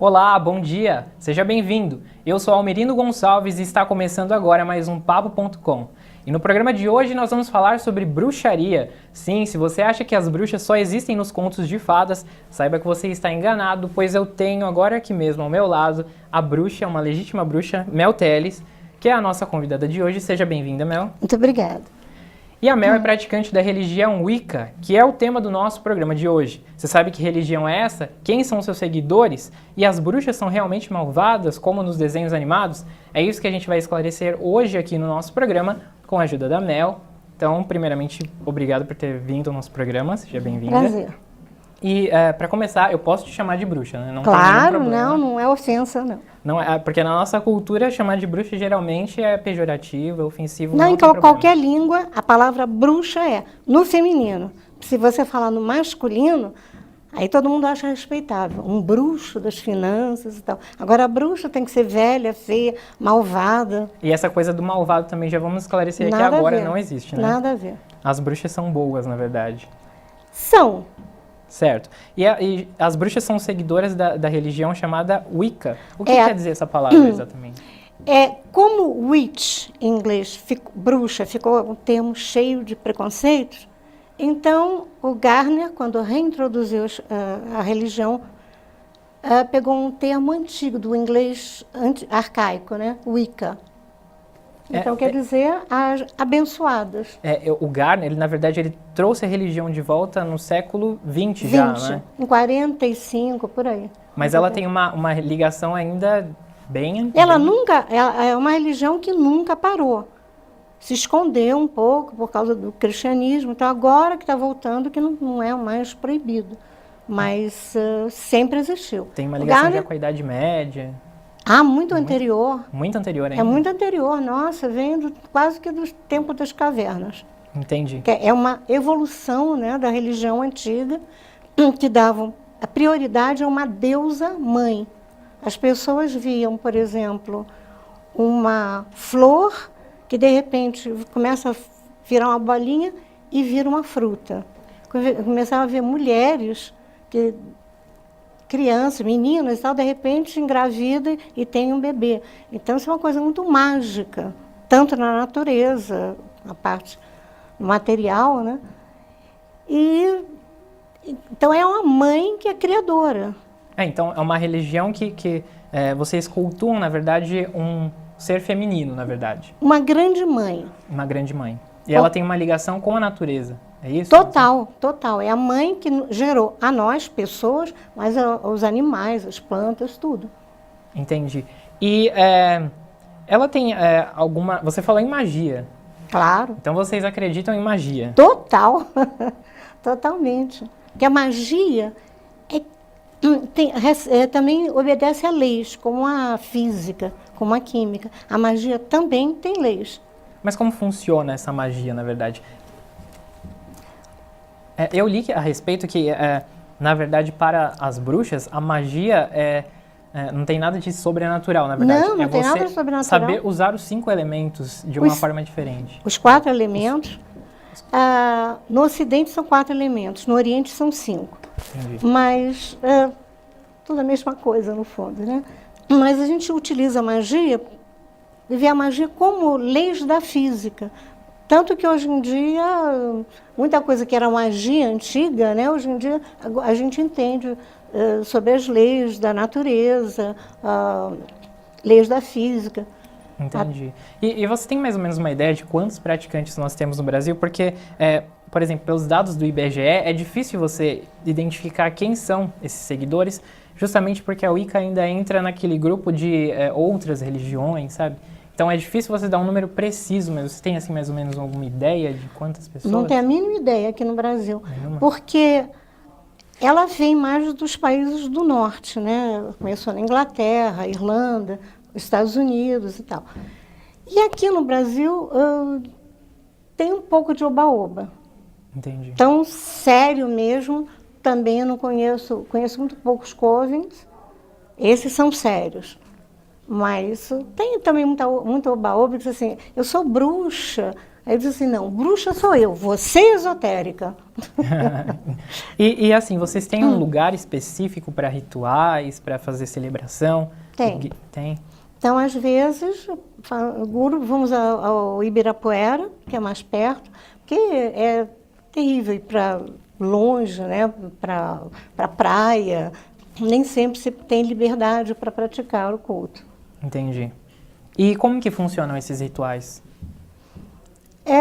Olá, bom dia! Seja bem-vindo! Eu sou Almerino Gonçalves e está começando agora mais um Papo.com. E no programa de hoje nós vamos falar sobre bruxaria. Sim, se você acha que as bruxas só existem nos contos de fadas, saiba que você está enganado, pois eu tenho agora aqui mesmo ao meu lado a bruxa, uma legítima bruxa, Mel Teles, que é a nossa convidada de hoje. Seja bem-vinda, Mel. Muito obrigada. E a Mel é praticante da religião Wicca, que é o tema do nosso programa de hoje. Você sabe que religião é essa? Quem são seus seguidores? E as bruxas são realmente malvadas, como nos desenhos animados? É isso que a gente vai esclarecer hoje aqui no nosso programa, com a ajuda da Mel. Então, primeiramente, obrigado por ter vindo ao nosso programa, seja bem-vinda. Prazer. E para começar, eu posso te chamar de bruxa, né? Não tem Claro, nenhum problema. não é ofensa, não. Não é, porque na nossa cultura, chamar de bruxa geralmente é pejorativo, é ofensivo. Não, tem em problema. qualquer língua, a palavra bruxa é no feminino. Se você falar no masculino, aí todo mundo acha respeitável. Um bruxo das finanças e tal. Agora, a bruxa tem que ser velha, feia, malvada. E essa coisa do malvado também já vamos esclarecer que Nada a agora ver. não existe, né? Nada a ver. As bruxas são boas, na verdade. São. Certo. E as bruxas são seguidoras da religião chamada Wicca. O que É. quer dizer essa palavra exatamente? Como witch, em inglês, bruxa, ficou um termo cheio de preconceitos, então o Gardner, quando reintroduziu a religião, pegou um termo antigo, do inglês arcaico, né? Wicca. Então quer dizer as abençoadas. O Gardner, ele, na verdade, ele trouxe a religião de volta no século XX já, né? Em 45, por aí. Mas ela tem uma ligação ainda bem... Ela é uma religião que nunca parou. Se escondeu um pouco por causa do cristianismo, então agora que está voltando, que não é mais proibido. Mas sempre existiu. Tem uma ligação já com a Idade Média. Muito anterior. Muito anterior ainda. É muito anterior, nossa, vem quase que do tempo das cavernas. Entendi. Que é uma evolução, né, da religião antiga, que davam a prioridade a uma deusa mãe. As pessoas viam, por exemplo, uma flor que de repente começa a virar uma bolinha e vira uma fruta. Começava a ver mulheres, crianças, meninas e tal, de repente engravida e tem um bebê. Então isso é uma coisa muito mágica, tanto na natureza, na parte material, né? Então é uma mãe que é criadora. Então é uma religião que vocês cultuam, na verdade, um ser feminino, na verdade. Uma grande mãe. Uma grande mãe. E ela tem uma ligação com a natureza, é isso? Total. É a mãe que gerou a nós, pessoas, mas os animais, as plantas, tudo. Entendi. E ela tem alguma... Você falou em magia. Claro. Então vocês acreditam em magia? Totalmente. Porque a magia também obedece a leis, como a física, como a química. A magia também tem leis. Mas como funciona essa magia, na verdade? Eu li a respeito que, na verdade, para as bruxas, a magia não tem nada de sobrenatural, na verdade. Não tem nada de sobrenatural. Saber usar os 5 elementos de uma forma diferente. Os 4 elementos. No Ocidente são 4 elementos, no Oriente são 5. Entendi. Mas tudo a mesma coisa, no fundo, né? Mas a gente utiliza a magia e vê a magia como leis da física. Tanto que hoje em dia, muita coisa que era magia antiga, né? Hoje em dia a gente entende sobre as leis da natureza, leis da física. Entendi. E você tem mais ou menos uma ideia de quantos praticantes nós temos no Brasil? Porque, por exemplo, pelos dados do IBGE, é difícil você identificar quem são esses seguidores, justamente porque a Wicca ainda entra naquele grupo de outras religiões, sabe? Então é difícil você dar um número preciso, mas você tem assim mais ou menos alguma ideia de quantas pessoas? Não tenho a mínima ideia aqui no Brasil, Nenhuma? Porque ela vem mais dos países do norte, né? Começou na Inglaterra, Irlanda, Estados Unidos e tal. E aqui no Brasil tem um pouco de oba-oba. Entendi. Tão sério mesmo, também eu não conheço muito poucos covens, esses são sérios. Mas tem também muita oba-oba, que diz assim, eu sou bruxa, Aí eu disse assim, não, bruxa sou eu, você é esotérica. E assim, vocês têm um lugar específico para rituais, para fazer celebração? Tem. Tem. Então, às vezes, vamos ao Ibirapuera, que é mais perto, porque é terrível ir para longe, né, para praia. Nem sempre se tem liberdade para praticar o culto. Entendi. E como que funcionam esses rituais?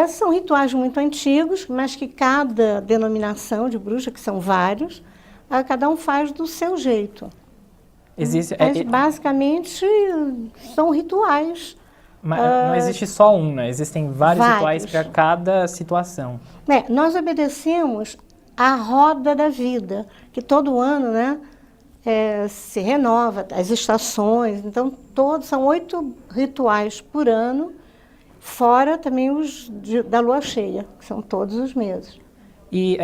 São rituais muito antigos, mas que cada denominação de bruxa, que são vários, cada um faz do seu jeito. Existe, Mas, basicamente, são rituais. Mas não existe só um, né? Existem vários rituais para cada situação. Nós obedecemos a roda da vida, que todo ano, né, se renova, as estações. Então, são 8 rituais por ano, fora também os da lua cheia, que são todos os meses. E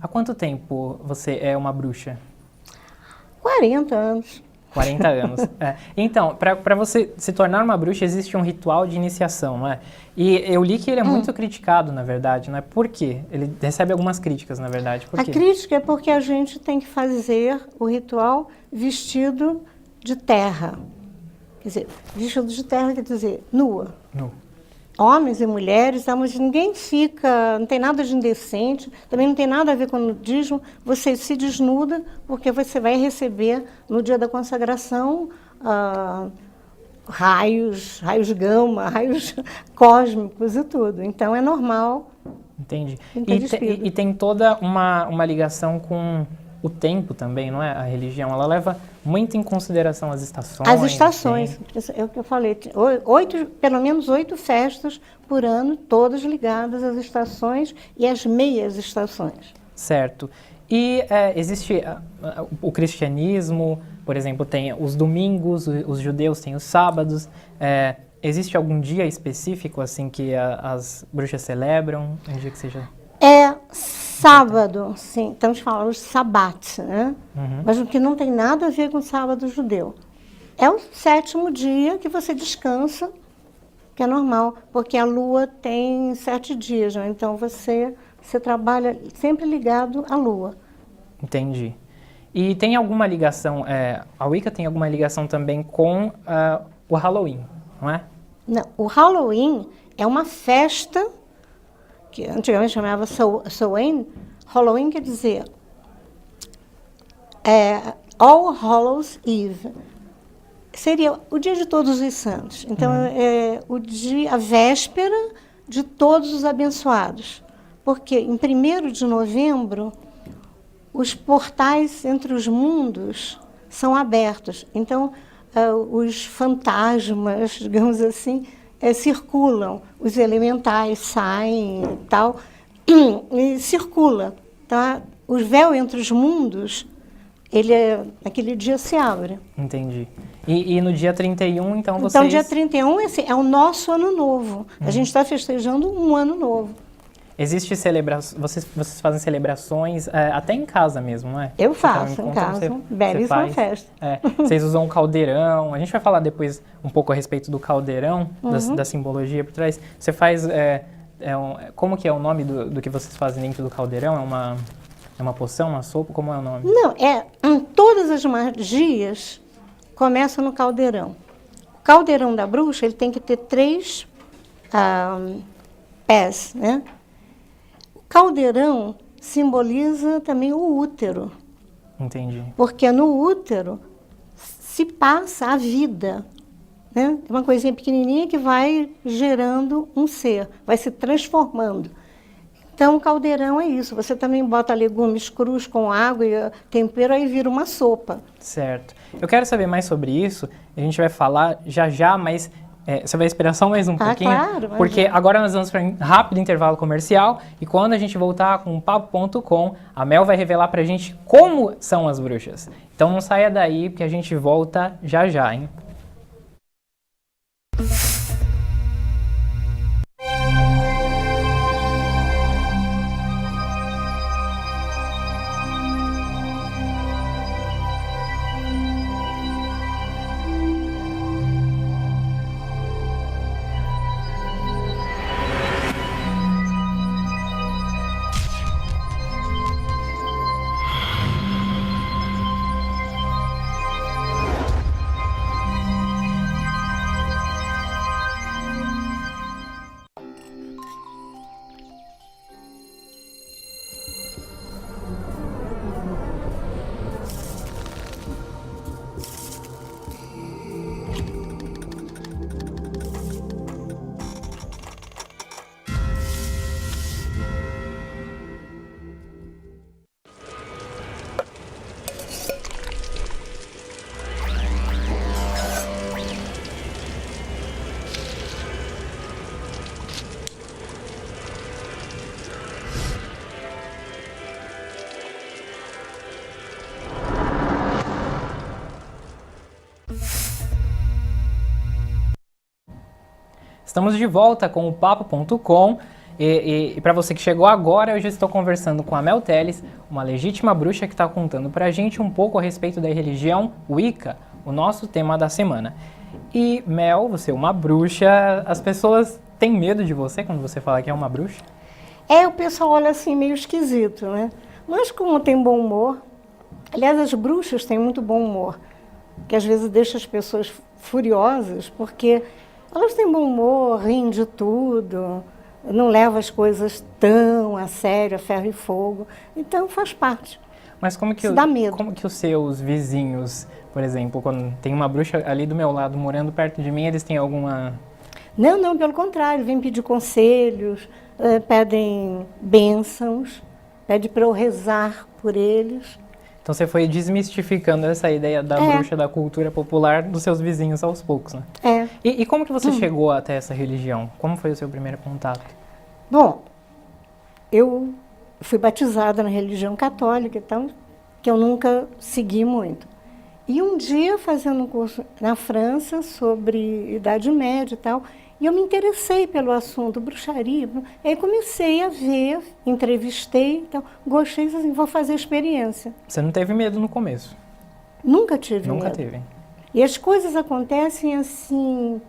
há quanto tempo você é uma bruxa? 40 anos. 40 anos. Então, para você se tornar uma bruxa, existe um ritual de iniciação, não é? E eu li que ele é muito criticado, na verdade, não é? Por quê? Ele recebe algumas críticas, na verdade. Por quê? A crítica é porque a gente tem que fazer o ritual vestido de terra. Quer dizer, vestido de terra quer dizer nua. Nu. Homens e mulheres, mas ninguém fica, não tem nada de indecente, também não tem nada a ver com nudismo. Você se desnuda porque você vai receber, no dia da consagração, raios gama, raios cósmicos e tudo. Então, é normal. Entendi. E tem toda uma ligação com o tempo também, não é? A religião, ela leva muito em consideração as estações. As estações, é o que eu falei, pelo menos 8 festas por ano, todas ligadas às estações e às meias estações. Certo. E existe o cristianismo, por exemplo, tem os domingos, os judeus têm os sábados. Existe algum dia específico assim que as bruxas celebram? Um dia que seja... Sábado, sim, estamos falando de sabat, né? Uhum. Mas o que não tem nada a ver com o sábado judeu. É o 7º dia que você descansa, que é normal, porque a lua tem 7 dias, né? Então você trabalha sempre ligado à lua. Entendi. E tem alguma ligação, a Wicca tem alguma ligação também com o Halloween, não é? Não, o Halloween é uma festa que antigamente chamava Samhain. Halloween quer dizer All Hallows Eve. Seria o dia de Todos os Santos. Então, é a véspera de Todos os Abençoados. Porque em 1º de novembro, os portais entre os mundos são abertos. Então, os fantasmas, digamos assim, circulam, os elementais saem e tal, e circula. Tá? O véu entre os mundos, naquele dia se abre. Entendi. E no dia 31, então vocês... Então, dia 31 é o nosso ano novo. A gente está festejando um ano novo. Existe celebração, vocês fazem celebrações até em casa mesmo, não é? Eu faço em casa, belíssima festa. Vocês usam um caldeirão, a gente vai falar depois um pouco a respeito do caldeirão, da simbologia por trás. Você faz, como que é o nome do que vocês fazem dentro do caldeirão? É uma poção, uma sopa, como é o nome? Não, todas as magias começam no caldeirão. O caldeirão da bruxa, ele tem que ter 3 pés, né? Caldeirão simboliza também o útero. Entendi. Porque no útero se passa a vida, né? É uma coisinha pequenininha que vai gerando um ser, vai se transformando. Então, o caldeirão é isso. Você também bota legumes crus com água e tempero, aí vira uma sopa. Certo. Eu quero saber mais sobre isso. A gente vai falar já, mas... você vai esperar só mais um pouquinho? Claro. Porque agora nós vamos para um rápido intervalo comercial e quando a gente voltar com o Papo.com, a Mel vai revelar para a gente como são as bruxas. Então não saia daí, porque a gente volta já, hein? Estamos de volta com o Papo.com e para você que chegou agora, eu já estou conversando com a Mel Teles, uma legítima bruxa que está contando para a gente um pouco a respeito da religião Wicca, o nosso tema da semana. E Mel, você é uma bruxa, as pessoas têm medo de você quando você fala que é uma bruxa? O pessoal olha assim meio esquisito, né? Mas como tem bom humor, aliás, as bruxas têm muito bom humor, que às vezes deixa as pessoas furiosas, porque elas têm bom humor, riem de tudo, não levam as coisas tão a sério, a ferro e fogo, então faz parte. Mas como que, dá medo. Como que os seus vizinhos, por exemplo, quando tem uma bruxa ali do meu lado morando perto de mim, eles têm alguma... Não, pelo contrário, vêm pedir conselhos, pedem bênçãos, pedem para eu rezar por eles. Então você foi desmistificando essa ideia da bruxa da cultura popular dos seus vizinhos aos poucos, né? E como que você chegou até essa religião? Como foi o seu primeiro contato? Bom, eu fui batizada na religião católica, então, que eu nunca segui muito. E um dia, fazendo um curso na França sobre Idade Média e tal, e eu me interessei pelo assunto, bruxaria. Aí comecei a ver, entrevistei, então, gostei, assim, vou fazer a experiência. Você não teve medo no começo? Nunca tive medo. Nunca teve. E as coisas acontecem assim,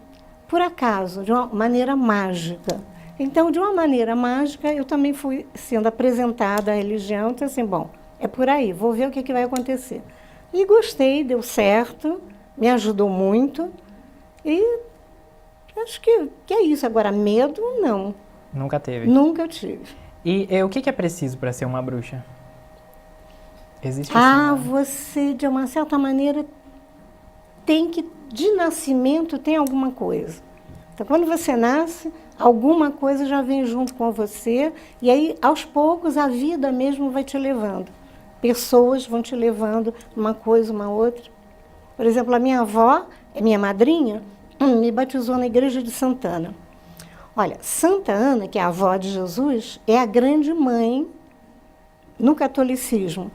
por acaso, de uma maneira mágica. Então, de uma maneira mágica, eu também fui sendo apresentada à religião, então assim, bom, é por aí, vou ver o que vai acontecer. E gostei, deu certo, me ajudou muito, e acho que é isso. Agora, medo, não. Nunca teve? Nunca tive. E o que é preciso para ser uma bruxa? Existe assim, você, de uma certa maneira, tem que, de nascimento, tem alguma coisa. Então, quando você nasce, alguma coisa já vem junto com você, e aí, aos poucos, a vida mesmo vai te levando. Pessoas vão te levando uma coisa, uma outra. Por exemplo, a minha avó, minha madrinha, me batizou na igreja de Santa Ana. Olha, Santa Ana, que é a avó de Jesus, é a grande mãe no catolicismo.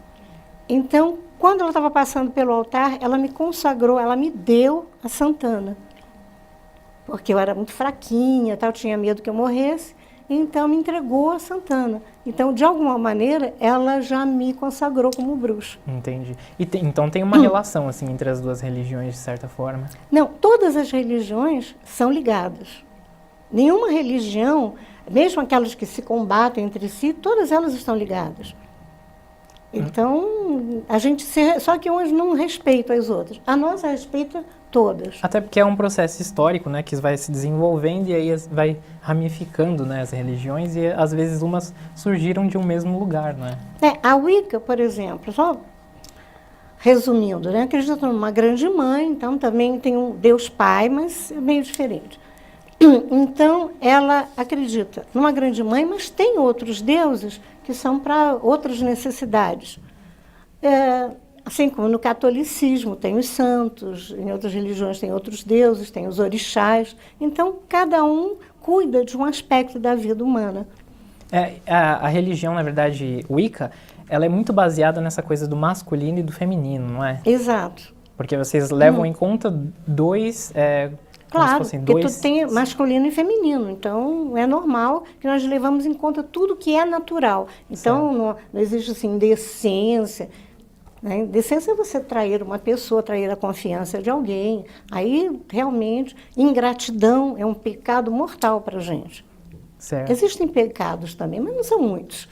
Então, quando ela estava passando pelo altar, ela me consagrou, ela me deu a Santa Ana. Porque eu era muito fraquinha, tal, tinha medo que eu morresse, então me entregou a Santa Ana. Então, de alguma maneira, ela já me consagrou como bruxa. Entendi. Então tem uma relação assim entre as duas religiões, de certa forma? Não, todas as religiões são ligadas. Nenhuma religião, mesmo aquelas que se combatem entre si, todas elas estão ligadas. Então, só que umas não respeitam as outras. A nossa respeita todas. Até porque é um processo histórico, né, que vai se desenvolvendo e aí vai ramificando, né, as religiões e às vezes umas surgiram de um mesmo lugar, não é? A Wicca, por exemplo, só resumindo, né, acredita numa grande mãe, então também tem um Deus Pai, mas é meio diferente. Então, ela acredita numa grande mãe, mas tem outros deuses que são para outras necessidades. Assim como no catolicismo tem os santos, em outras religiões tem outros deuses, tem os orixás. Então, cada um cuida de um aspecto da vida humana. A religião, na verdade, Wicca, ela é muito baseada nessa coisa do masculino e do feminino, não é? Exato. Porque vocês levam em conta dois... Claro, fossem porque tu tem masculino e feminino, então é normal que nós levamos em conta tudo que é natural. Então não existe assim decência. Né? Decência é você trair uma pessoa, trair a confiança de alguém. Aí, realmente, ingratidão é um pecado mortal para a gente. Certo. Existem pecados também, mas não são muitos.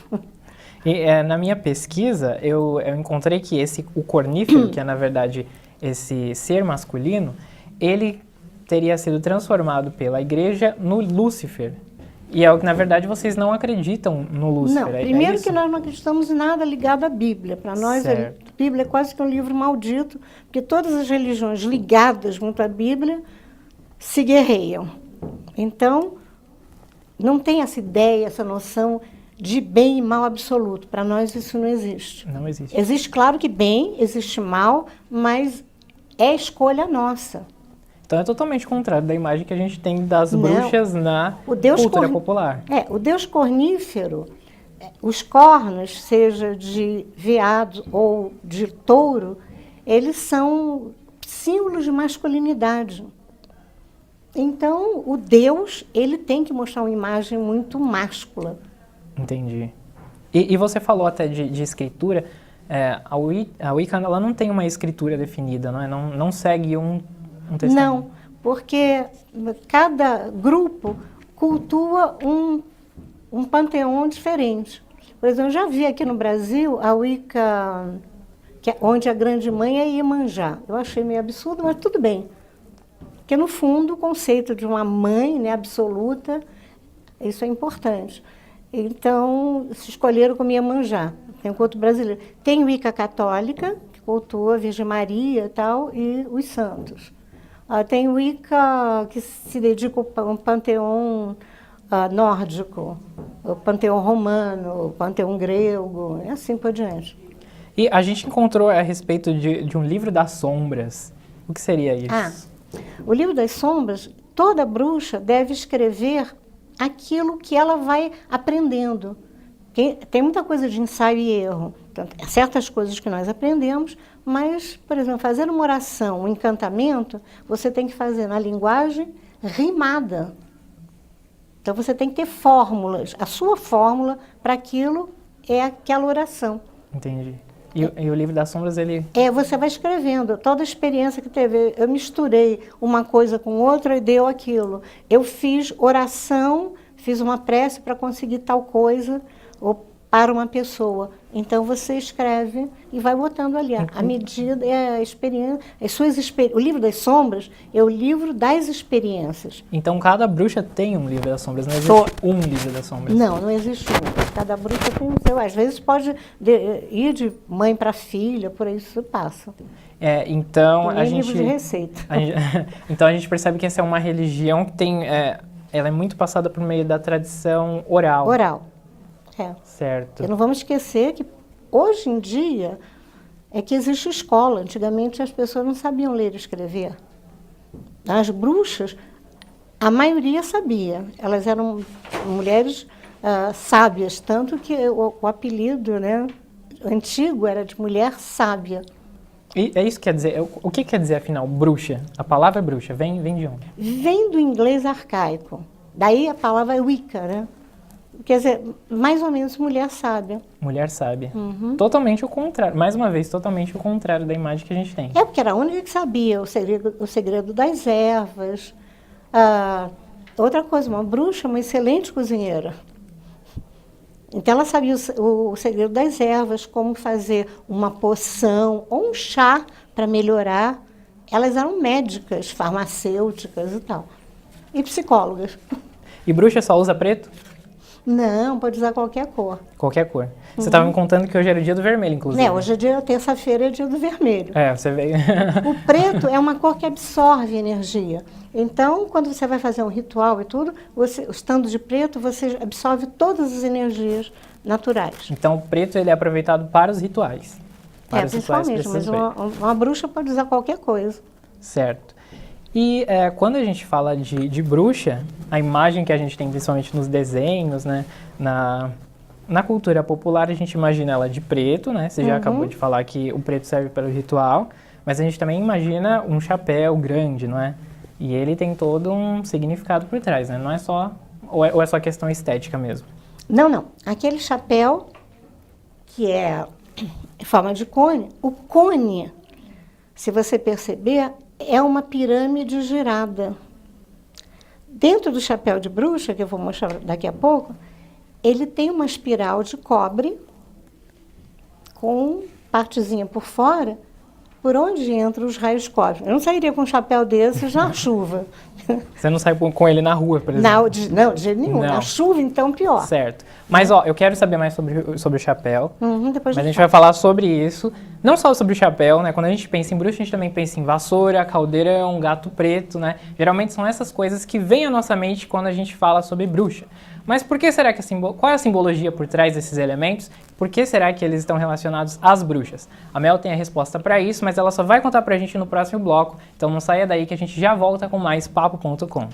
E na minha pesquisa, eu encontrei que o cornífero, que é, na verdade, esse ser masculino, ele teria sido transformado pela igreja no Lúcifer. E é o que, na verdade, vocês não acreditam no Lúcifer. Não, primeiro que nós não acreditamos em nada ligado à Bíblia. Para nós, a Bíblia é quase que um livro maldito, porque todas as religiões ligadas muito à Bíblia se guerreiam. Então, não tem essa ideia, essa noção de bem e mal absoluto. Para nós, isso não existe. Não existe. Existe, claro que bem, existe mal, mas é escolha nossa. Então é totalmente contrário da imagem que a gente tem das bruxas na cultura popular. O Deus cornífero, os cornos, seja de veado ou de touro, eles são símbolos de masculinidade. Então, o Deus, ele tem que mostrar uma imagem muito máscula. Entendi. E você falou até de escritura, a Wicca ela não tem uma escritura definida, não é? Não segue um testamento. Não, porque cada grupo cultua um panteão diferente. Por exemplo, eu já vi aqui no Brasil a Wicca, onde a grande mãe é Iemanjá. Eu achei meio absurdo, mas tudo bem. Porque, no fundo, o conceito de uma mãe, né, absoluta, isso é importante. Então, se escolheram como Iemanjá. Tem um culto brasileiro. Tem Wicca católica, que cultua a Virgem Maria e tal, e os santos. Tem Wicca que se dedica ao panteão nórdico, o panteão romano, o panteão grego, e assim por diante. E a gente encontrou a respeito de um livro das sombras. O que seria isso? O livro das sombras, toda bruxa deve escrever aquilo que ela vai aprendendo. Tem muita coisa de ensaio e erro. Então, certas coisas que nós aprendemos, mas, por exemplo, fazer uma oração, um encantamento, você tem que fazer na linguagem rimada. Então, você tem que ter fórmulas. A sua fórmula para aquilo é aquela oração. Entendi. E o livro das sombras, ele... Você vai escrevendo toda a experiência que teve. Eu misturei uma coisa com outra e deu aquilo. Eu fiz oração, fiz uma prece para conseguir tal coisa, ou para uma pessoa. Então, você escreve e vai botando ali. A medida é a experiência. O livro das sombras é o livro das experiências. Então, cada bruxa tem um livro das sombras, não existe um livro das sombras. Não existe um. Cada bruxa tem o seu. Às vezes pode ir de mãe para filha, por aí isso passa. Então, tem livro de receita. Então, a gente percebe que essa é uma religião que tem... ela é muito passada por meio da tradição oral. Oral. Certo. E não vamos esquecer que, hoje em dia, que existe escola. Antigamente, as pessoas não sabiam ler e escrever. As bruxas, a maioria sabia. Elas eram mulheres sábias, tanto que o apelido, né, antigo era de mulher sábia. E é isso que quer dizer. O que quer dizer, afinal, bruxa? A palavra bruxa vem de onde? Vem do inglês arcaico. Daí a palavra Wicca, né? Quer dizer, mais ou menos mulher sábia. Mulher sábia. Uhum. Totalmente o contrário. Mais uma vez, totalmente o contrário da imagem que a gente tem. Porque era a única que sabia o segredo das ervas. Outra coisa, uma bruxa, uma excelente cozinheira. Então, ela sabia o segredo das ervas, como fazer uma poção ou um chá para melhorar. Elas eram médicas, farmacêuticas e tal. E psicólogas. E bruxa só usa preto? Não, pode usar qualquer cor. Qualquer cor. Você estava me contando que hoje era o dia do vermelho, inclusive. Hoje é dia, terça-feira é dia do vermelho. Você veio. O preto é uma cor que absorve energia. Então, quando você vai fazer um ritual e tudo, estando de preto, você absorve todas as energias naturais. Então, o preto ele é aproveitado para os rituais. Para os rituais principalmente, mas uma bruxa pode usar qualquer coisa. Certo. E quando a gente fala de bruxa, a imagem que a gente tem, principalmente nos desenhos, né, na cultura popular, a gente imagina ela de preto, né? Você já acabou de falar que o preto serve para o ritual, mas a gente também imagina um chapéu grande, não é? E ele tem todo um significado por trás, né? Não é só... Ou é só questão estética mesmo? Não. Aquele chapéu, que é em forma de cone, o cone, se você perceber, é uma pirâmide girada. Dentro do chapéu de bruxa, que eu vou mostrar daqui a pouco, ele tem uma espiral de cobre com partezinha por fora, por onde entram os raios cósmicos. Eu não sairia com um chapéu desses na chuva. Você não sai com ele na rua, por exemplo? Não, de jeito nenhum. Na chuva, então, pior. Certo. Mas, eu quero saber mais sobre o chapéu. Depois mas a gente vai falar sobre isso. Não só sobre o chapéu, né? Quando a gente pensa em bruxa, a gente também pensa em vassoura, caldeira, um gato preto, né? Geralmente são essas coisas que vêm à nossa mente quando a gente fala sobre bruxa. Mas por que será que qual é a simbologia por trás desses elementos? Por que será que eles estão relacionados às bruxas? A Mel tem a resposta para isso, mas ela só vai contar pra gente no próximo bloco. Então não saia daí que a gente já volta com mais papo.com.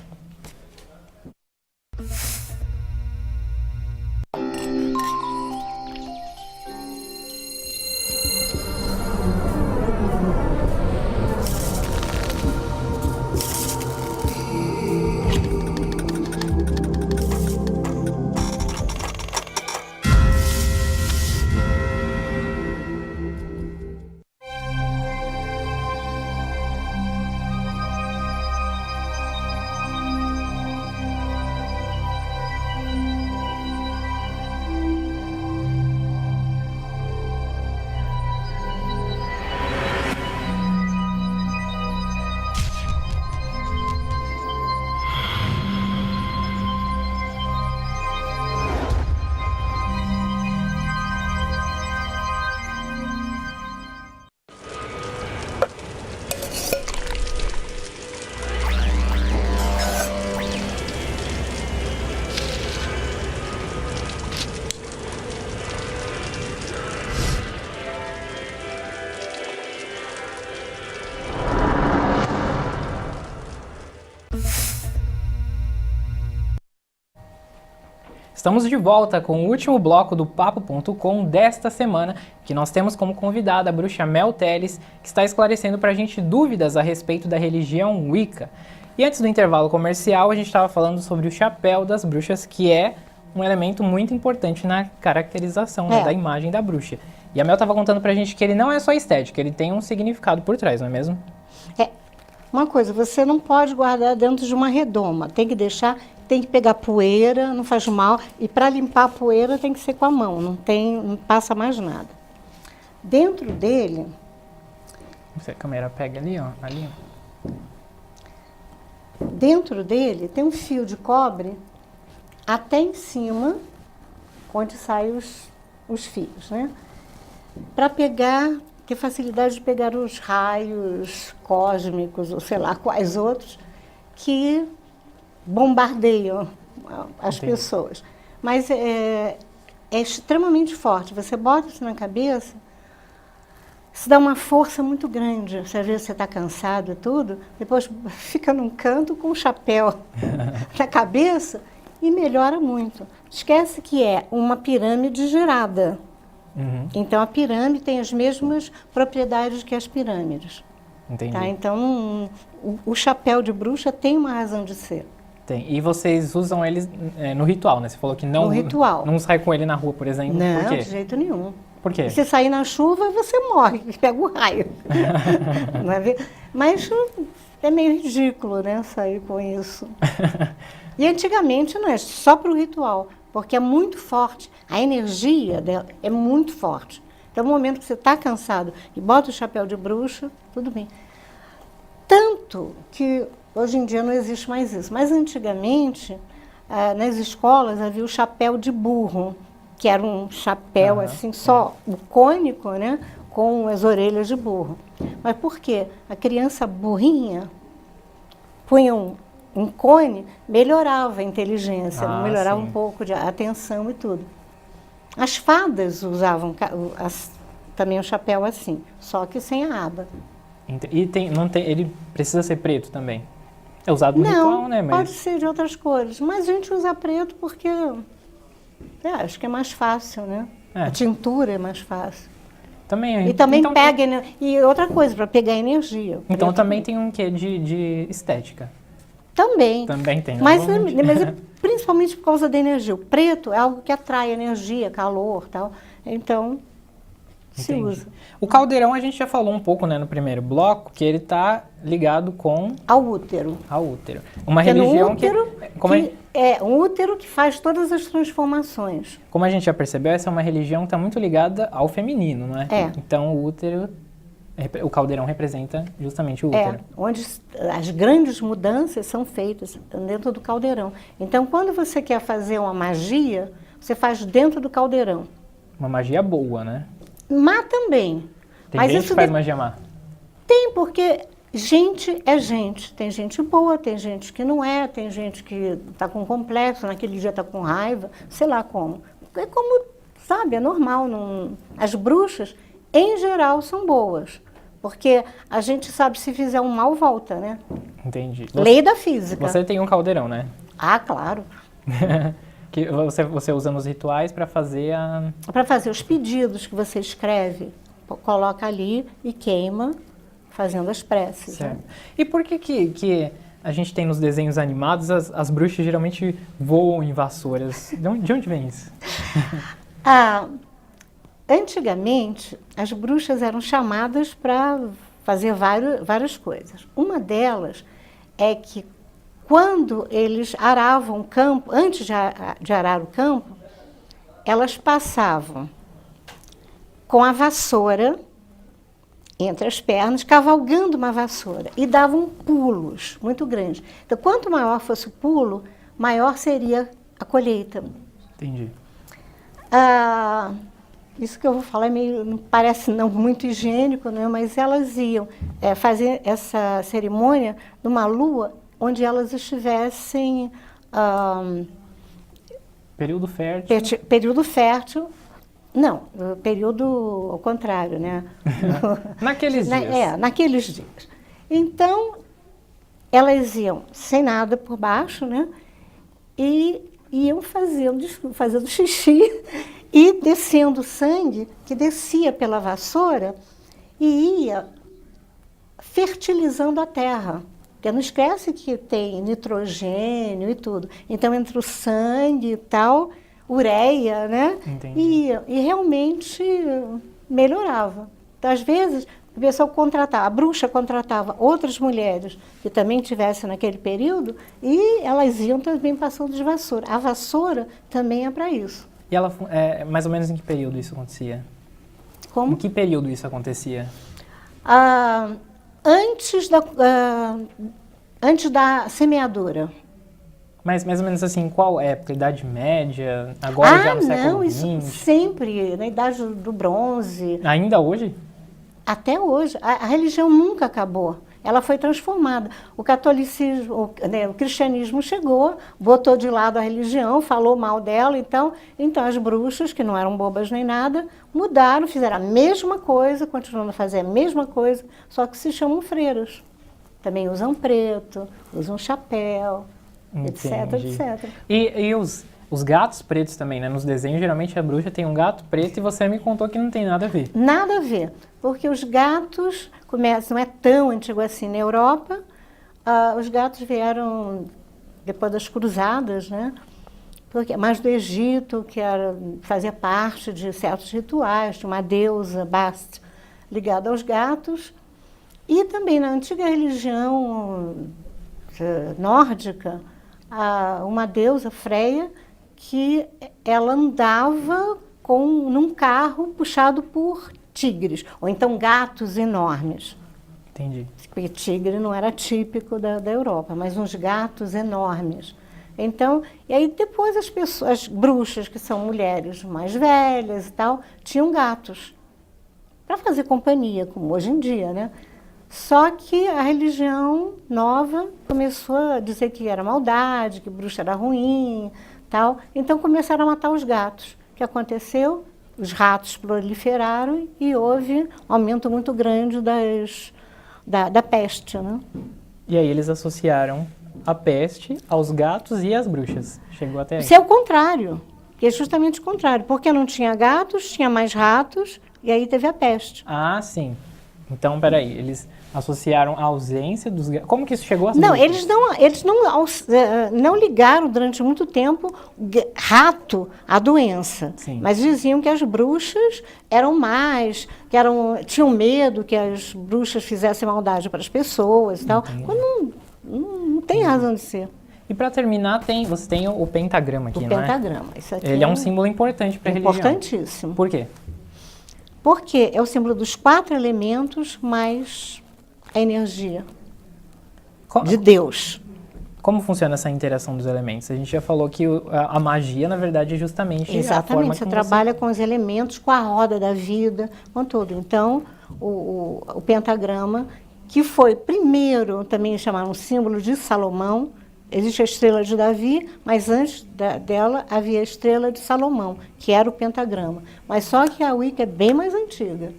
Estamos de volta com o último bloco do Papo.com desta semana, que nós temos como convidada a bruxa Mel Teles, que está esclarecendo para a gente dúvidas a respeito da religião Wicca. E antes do intervalo comercial, a gente estava falando sobre o chapéu das bruxas, que é um elemento muito importante na caracterização, né, da imagem da bruxa. E a Mel estava contando para a gente que ele não é só estético, ele tem um significado por trás, não é mesmo? Uma coisa, você não pode guardar dentro de uma redoma, tem que deixar, tem que pegar poeira, não faz mal, e para limpar a poeira tem que ser com a mão, não passa mais nada. Dentro dele... Se a câmera pega ali, ó, ali. Dentro dele tem um fio de cobre até em cima, onde saem os fios, né? Para ter facilidade de pegar os raios cósmicos, ou sei lá quais outros, que bombardeiam as pessoas. Mas é extremamente forte. Você bota isso na cabeça, isso dá uma força muito grande. Às vezes você está cansado e tudo, depois fica num canto com o chapéu na cabeça e melhora muito. Esquece que é uma pirâmide girada. Então, a pirâmide tem as mesmas propriedades que as pirâmides. Entendi. Tá? Então, o chapéu de bruxa tem uma razão de ser. Tem. E vocês usam eles no ritual, né? Você falou que não, No ritual. Não sai com ele na rua, por exemplo. Não, por quê? de jeito nenhum. Por quê? Se sair na chuva, você morre, pega o raio. Não é Mas é meio ridículo, né, sair com isso. E antigamente não é só para o ritual, porque é muito forte. A energia dela é muito forte. Então, no momento que você está cansado e bota o chapéu de bruxa, tudo bem. Tanto que hoje em dia não existe mais isso. Mas antigamente, nas escolas, havia o chapéu de burro, que era um chapéu assim, só o cônico, né, com as orelhas de burro. Mas por quê? A criança burrinha punha um cone, melhorava a inteligência, melhorava um pouco de atenção e tudo. As fadas usavam também um chapéu assim, só que sem a aba. E ele precisa ser preto também? É usado no ritual, né? Não, pode ser de outras cores, mas a gente usa preto porque acho que é mais fácil, né? A tintura é mais fácil. Também, e também então, pega... E outra coisa, para pegar energia. Então também tem um quê de estética? Também. Também tem. Mas é principalmente por causa da energia. O preto é algo que atrai energia, calor e tal. Então, se usa. O caldeirão a gente já falou um pouco, né, no primeiro bloco, que ele está ligado com... Ao útero. Ao útero. Uma religião é um útero que faz todas as transformações. Como a gente já percebeu, essa é uma religião que está muito ligada ao feminino, não é? Então o útero... O caldeirão representa justamente o útero. Onde as grandes mudanças são feitas dentro do caldeirão. Então, quando você quer fazer uma magia, você faz dentro do caldeirão. Uma magia boa, né? Má também. Tem gente que faz magia má? Tem, porque gente é gente. Tem gente boa, tem gente que não é, tem gente que está com complexo, naquele dia está com raiva, sei lá como. É como, sabe, é normal. As bruxas, em geral, são boas. Porque a gente sabe, se fizer um mal, volta, né? Entendi. Lei da física. Você tem um caldeirão, né? Ah, claro. Que você usa nos rituais para fazer a... Para fazer os pedidos que você escreve, coloca ali e queima, fazendo as preces. Certo. Né? E por que a gente tem nos desenhos animados, as bruxas geralmente voam em vassouras? De onde vem isso? Antigamente, as bruxas eram chamadas para fazer várias coisas. Uma delas é que, quando eles aravam o campo, antes de arar o campo, elas passavam com a vassoura entre as pernas, cavalgando uma vassoura, e davam pulos muito grandes. Então, quanto maior fosse o pulo, maior seria a colheita. Entendi. Isso que eu vou falar parece não muito higiênico, né? Mas elas iam fazer essa cerimônia numa lua onde elas estivessem... período fértil. Período fértil. Não, período ao contrário, né? Naqueles dias. Naqueles dias. Então, elas iam sem nada por baixo, né? E iam fazendo xixi e descendo sangue, que descia pela vassoura e ia fertilizando a terra. Porque não esquece que tem nitrogênio e tudo. Então, entre o sangue e tal, ureia, né? E realmente melhorava. Então, às vezes, o pessoal a bruxa contratava outras mulheres que também tivessem naquele período e elas iam também passando de vassoura. A vassoura também é para isso. E ela, mais ou menos em que período isso acontecia? Como? Em que período isso acontecia? Antes da semeadura. Mas mais ou menos assim, qual época? Idade Média? Agora já no século XX? Isso sempre, na Idade do Bronze. Ainda hoje? Até hoje. A religião nunca acabou. Ela foi transformada. O catolicismo, o cristianismo chegou, botou de lado a religião, falou mal dela. Então as bruxas, que não eram bobas nem nada, mudaram, fizeram a mesma coisa, continuando a fazer a mesma coisa, só que se chamam freiras. Também usam preto, usam chapéu, etc, etc. E os gatos pretos também, né? Nos desenhos, geralmente a bruxa tem um gato preto e você me contou que não tem nada a ver. Nada a ver, porque os gatos começam, não é tão antigo assim na Europa, os gatos vieram depois das cruzadas, né? Mas do Egito, que fazia parte de certos rituais, de uma deusa, Bast, ligada aos gatos, e também na antiga religião nórdica, uma deusa, Freia, que ela andava num carro puxado por tigres, ou então gatos enormes. Entendi. Porque tigre não era típico da Europa, mas uns gatos enormes. Então, e aí depois as bruxas, que são mulheres mais velhas e tal, tinham gatos para fazer companhia, como hoje em dia, né? Só que a religião nova começou a dizer que era maldade, que bruxa era ruim, tal. Então começaram a matar os gatos. O que aconteceu? Os ratos proliferaram e houve um aumento muito grande da peste, né? E aí eles associaram a peste aos gatos e às bruxas. Chegou até aí. Isso é o contrário, que é justamente o contrário. Porque não tinha gatos, tinha mais ratos, e aí teve a peste. Ah, sim. Então, peraí, eles associaram a ausência dos gatos. Como que isso chegou a ser? Não, eles não ligaram durante muito tempo rato à doença. Sim. Mas diziam que as bruxas eram más, tinham medo que as bruxas fizessem maldade para as pessoas e tal. Quando não tem razão de ser. E para terminar, você tem o pentagrama aqui, o não é? pentagrama. Isso aqui Ele é um símbolo importante para a religião. Importantíssimo. Por quê? Porque é o símbolo dos 4 elementos mais a energia de Deus. Como funciona essa interação dos elementos? A gente já falou que a magia, na verdade, é justamente a forma Exatamente, você como trabalha com os elementos, com a roda da vida, com tudo. Então, o pentagrama, que foi primeiro também chamado um símbolo de Salomão. Existe a estrela de Davi, mas antes dela havia a estrela de Salomão, que era o pentagrama. Mas só que a Wicca é bem mais antiga.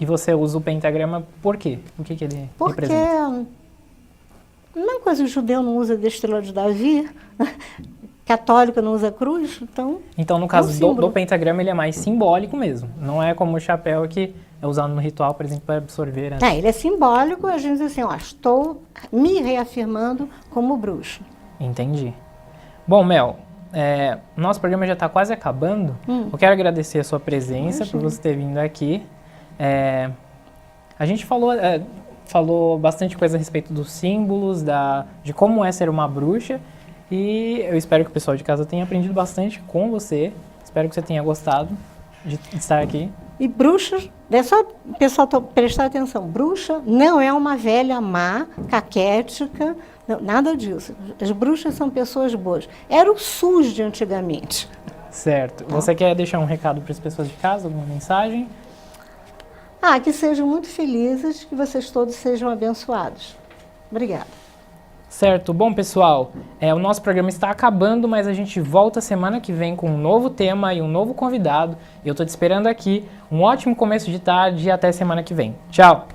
E você usa o pentagrama por quê? O que ele representa? Porque a mesma coisa, o judeu não usa a estrela de Davi, católico não usa cruz, então... Então, no caso do pentagrama, ele é mais simbólico mesmo. Não é como o chapéu que é usado no ritual, por exemplo, para absorver... ele é simbólico, a gente diz assim, estou me reafirmando como bruxa. Entendi. Bom, Mel, nosso programa já está quase acabando. Eu quero agradecer a sua presença, por você ter vindo aqui. A gente falou bastante coisa a respeito dos símbolos, de como é ser uma bruxa. E eu espero que o pessoal de casa tenha aprendido bastante com você. Espero que você tenha gostado de estar aqui. E bruxa, é só o pessoal prestar atenção, bruxa não é uma velha má, caquética, não, nada disso. As bruxas são pessoas boas. Era o SUS de antigamente. Certo. Você quer deixar um recado para as pessoas de casa, alguma mensagem? Que sejam muito felizes, que vocês todos sejam abençoados. Obrigada. Certo. Bom, pessoal, o nosso programa está acabando, mas a gente volta semana que vem com um novo tema e um novo convidado. Eu estou te esperando aqui. Um ótimo começo de tarde e até semana que vem. Tchau!